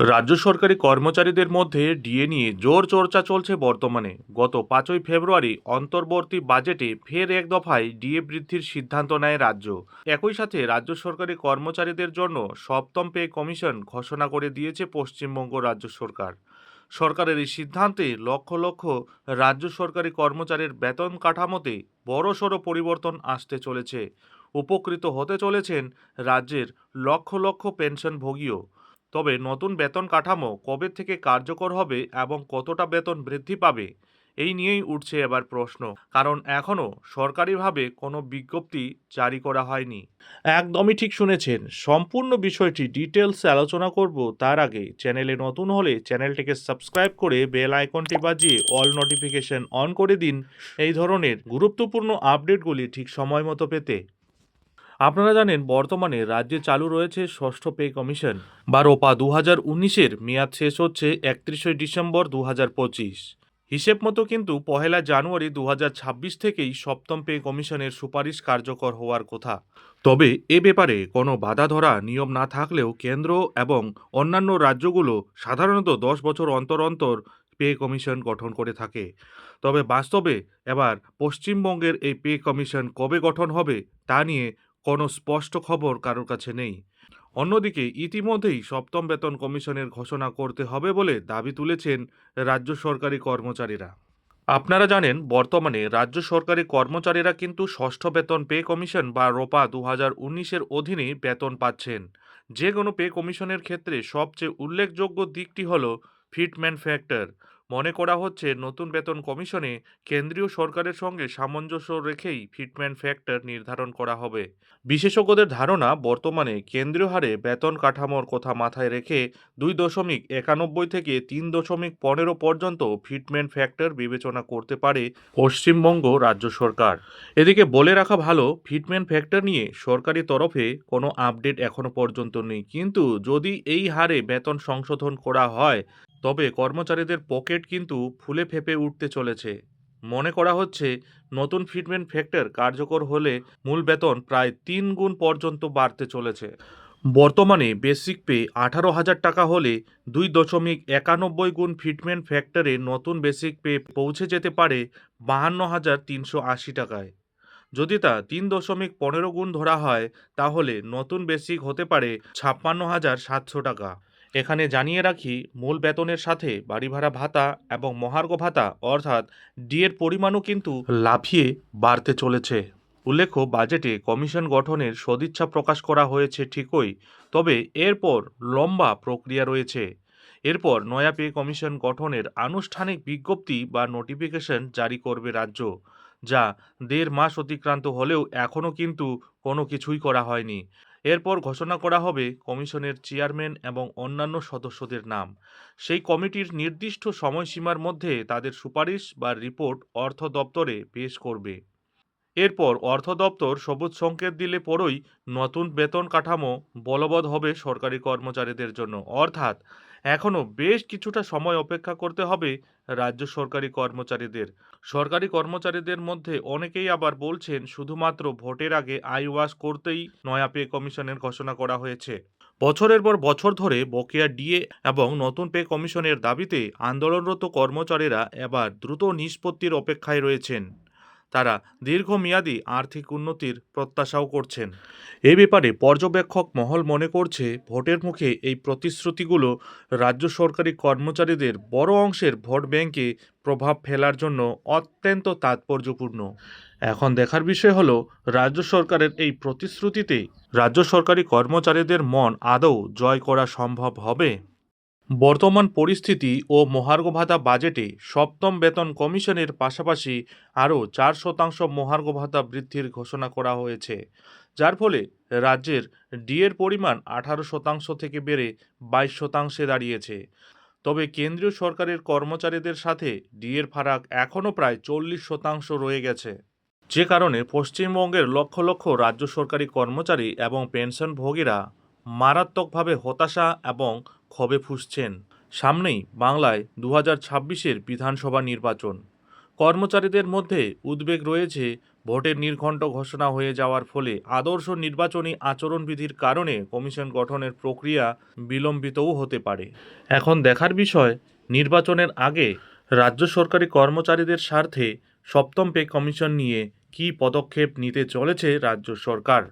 রাজ্য সরকারি কর্মচারীদের মধ্যে ডিএ নিয়ে জোর চর্চা চলছে বর্তমানে। গত 5ই ফেব্রুয়ারি অন্তর্বর্তী বাজেটে ফের এক দফায় ডিএ বৃদ্ধির সিদ্ধান্ত নেয় রাজ্য। একই সাথে রাজ্য সরকারি কর্মচারীদের জন্য সপ্তম পে কমিশন ঘোষণা করে দিয়েছে পশ্চিমবঙ্গ রাজ্য সরকার। সরকারের এই সিদ্ধান্তে লক্ষ লক্ষ রাজ্য সরকারি কর্মচারীর বেতন কাঠামোতে বড়সড় পরিবর্তন আসতে চলেছে। উপকৃত হতে চলেছেন রাজ্যের লক্ষ লক্ষ পেনশনভোগীও। তবে নতুন বেতন কাঠামো কবে থেকে কার্যকর হবে এবং কতটা বেতন বৃদ্ধি পাবে, এই নিয়েই উঠছে এবার প্রশ্ন। কারণ এখনও সরকারিভাবে কোনো বিজ্ঞপ্তি জারি করা হয়নি। একদমই ঠিক শুনেছেন, সম্পূর্ণ বিষয়টি ডিটেলসে আলোচনা করব। তার আগে চ্যানেলে নতুন হলে চ্যানেলটিকে সাবস্ক্রাইব করে বেল আইকনটি বাজিয়ে অল নোটিফিকেশন অন করে দিন এই ধরনের গুরুত্বপূর্ণ আপডেটগুলি ঠিক সময় মতো পেতে। আপনারা জানেন, বর্তমানে রাজ্যে চালু রয়েছে ষষ্ঠ পে কমিশন বা রোপা 2019-এর মেয়াদ শেষ হচ্ছে 31শে ডিসেম্বর 2025। হিসেব মতো কিন্তু পহেলা জানুয়ারি 2026 থেকেই সপ্তম পে কমিশনের সুপারিশ কার্যকর হওয়ার কথা। তবে এ ব্যাপারে কোনো বাধা ধরা নিয়ম না থাকলেও কেন্দ্র এবং অন্যান্য রাজ্যগুলো সাধারণত 10 বছর অন্তর অন্তর পে কমিশন গঠন করে থাকে। তবে বাস্তবে এবার পশ্চিমবঙ্গের এই পে কমিশন কবে গঠন হবে তা নিয়ে কোনো স্পষ্ট খবর কারোর কাছে নেই। অন্যদিকে ইতিমধ্যেই সপ্তম বেতন কমিশনের ঘোষণা করতে হবে বলে দাবি তুলেছেন রাজ্য সরকারি কর্মচারীরা। আপনারা জানেন, বর্তমানে রাজ্য সরকারি কর্মচারীরা কিন্তু ষষ্ঠ বেতন পে কমিশন বা রোপা 2019-এর অধীনে বেতন পাচ্ছেন। যে কোনো পে কমিশনের ক্ষেত্রে সবচেয়ে উল্লেখযোগ্য দিকটি হল ফিটমেন্ট ফ্যাক্টর। মনে করা হচ্ছে নতুন বেতন কমিশনে কেন্দ্রীয় সরকারের সঙ্গে সামঞ্জস্য রেখেই ফিটমেন্ট ফ্যাক্টর নির্ধারণ করা হবে। বিশেষজ্ঞদের ধারণা, বর্তমানে কেন্দ্রীয় হারে বেতন কাঠামোর কথা মাথায় রেখে 2.91 থেকে 3.15 পর্যন্ত ফিটমেন্ট ফ্যাক্টর বিবেচনা করতে পারে পশ্চিমবঙ্গ রাজ্য সরকার। এদিকে বলে রাখা ভালো, ফিটমেন্ট ফ্যাক্টর নিয়ে সরকারি তরফে কোনো আপডেট এখনো পর্যন্ত নেই, কিন্তু যদি এই হারে বেতন সংশোধন করা হয় তবে কর্মচারীদের পকেট কিন্তু ফুলে ফেঁপে উঠতে চলেছে। মনে করা হচ্ছে নতুন ফিটমেন্ট ফ্যাক্টর কার্যকর হলে মূল বেতন প্রায় 3 গুণ পর্যন্ত বাড়তে চলেছে। বর্তমানে বেসিক পে 18,000 টাকা হলে 2.91 গুণ ফিটমেন্ট ফ্যাক্টরে নতুন বেসিক পে পৌঁছে যেতে পারে 52,380 টাকায়। যদি তা 3.15 গুণ ধরা হয় তাহলে নতুন বেসিক হতে পারে 56,700 টাকা। এখানে জানিয়ে রাখি, মূল বেতনের সাথে বাড়ি ভাড়া ভাতা এবং মহার্ঘ ভাতা অর্থাৎ ডিএর পরিমাণও কিন্তু লাফিয়ে বাড়তে চলেছে। উল্লেখ্য, বাজেটে কমিশন গঠনের সদিচ্ছা প্রকাশ করা হয়েছে ঠিকই, তবে এরপর লম্বা প্রক্রিয়া রয়েছে। এরপর নয়া পে কমিশন গঠনের আনুষ্ঠানিক বিজ্ঞপ্তি বা নোটিফিকেশন জারি করবে রাজ্য, যা 1.5 মাস অতিক্রান্ত হলেও এখনও কিন্তু কোনো কিছুই করা হয়নি। এরপর ঘোষণা করা হবে কমিশনের চেয়ারম্যান এবং অন্যান্য সদস্যদের নাম। সেই কমিটির নির্দিষ্ট সময়সীমার মধ্যে তাদের সুপারিশ বা রিপোর্ট অর্থ দপ্তরে পেশ করবে। এরপর অর্থ দপ্তর সবুজ সংকেত দিলে পরই নতুন বেতন কাঠামো বলবৎ হবে সরকারি কর্মচারীদের জন্য। অর্থাৎ এখনও বেশ কিছুটা সময় অপেক্ষা করতে হবে রাজ্য সরকারি কর্মচারীদের। সরকারি কর্মচারীদের মধ্যে অনেকেই আবার বলছেন শুধুমাত্র ভোটের আগে আই ওয়াশ করতেই নয়া পে কমিশনের ঘোষণা করা হয়েছে। বছরের পর বছর ধরে বকেয়া ডিএ এবং নতুন পে কমিশনের দাবিতে আন্দোলনরত কর্মচারীরা এবার দ্রুত নিষ্পত্তির অপেক্ষায় রয়েছেন। তারা দীর্ঘমেয়াদী আর্থিক উন্নতির প্রত্যাশাও করছেন। এ ব্যাপারে পর্যবেক্ষক মহল মনে করছে, ভোটের মুখে এই প্রতিশ্রুতিগুলো রাজ্য সরকারি কর্মচারীদের বড় অংশের ভোট ব্যাংকে প্রভাব ফেলার জন্য অত্যন্ত তাৎপর্যপূর্ণ। এখন দেখার বিষয় হলো, রাজ্য সরকারের এই প্রতিশ্রুতিতে রাজ্য সরকারি কর্মচারীদের মন আদৌ জয় করা সম্ভব হবে। বর্তমান পরিস্থিতি ও মহার্ঘ ভাতা বাজেটে সপ্তম বেতন কমিশনের পাশাপাশি আরও 4% মহার্ঘ ভাতা বৃদ্ধির ঘোষণা করা হয়েছে, যার ফলে রাজ্যের ডিএর পরিমাণ 18% থেকে বেড়ে 22%-এ দাঁড়িয়েছে। তবে কেন্দ্রীয় সরকারের কর্মচারীদের সাথে ডিএর ফারাক এখনও প্রায় 40% রয়ে গেছে, যে কারণে পশ্চিমবঙ্গের লক্ষ লক্ষ রাজ্য সরকারি কর্মচারী এবং পেনশনভোগীরা মারাত্মকভাবে হতাশা এবং ক্ষোভে ফুঁসছেন। সামনেই বাংলায় 2026-এর বিধানসভা নির্বাচন। কর্মচারীদের মধ্যে উদ্বেগ রয়েছে ভোটের নির্ঘণ্ট ঘোষণা হয়ে যাওয়ার ফলে আদর্শ নির্বাচনী আচরণবিধির কারণে কমিশন গঠনের প্রক্রিয়া বিলম্বিতও হতে পারে। এখন দেখার বিষয়, নির্বাচনের আগে রাজ্য সরকারি কর্মচারীদের স্বার্থে সপ্তম পে কমিশন নিয়ে কী পদক্ষেপ নিতে চলেছে রাজ্য সরকার।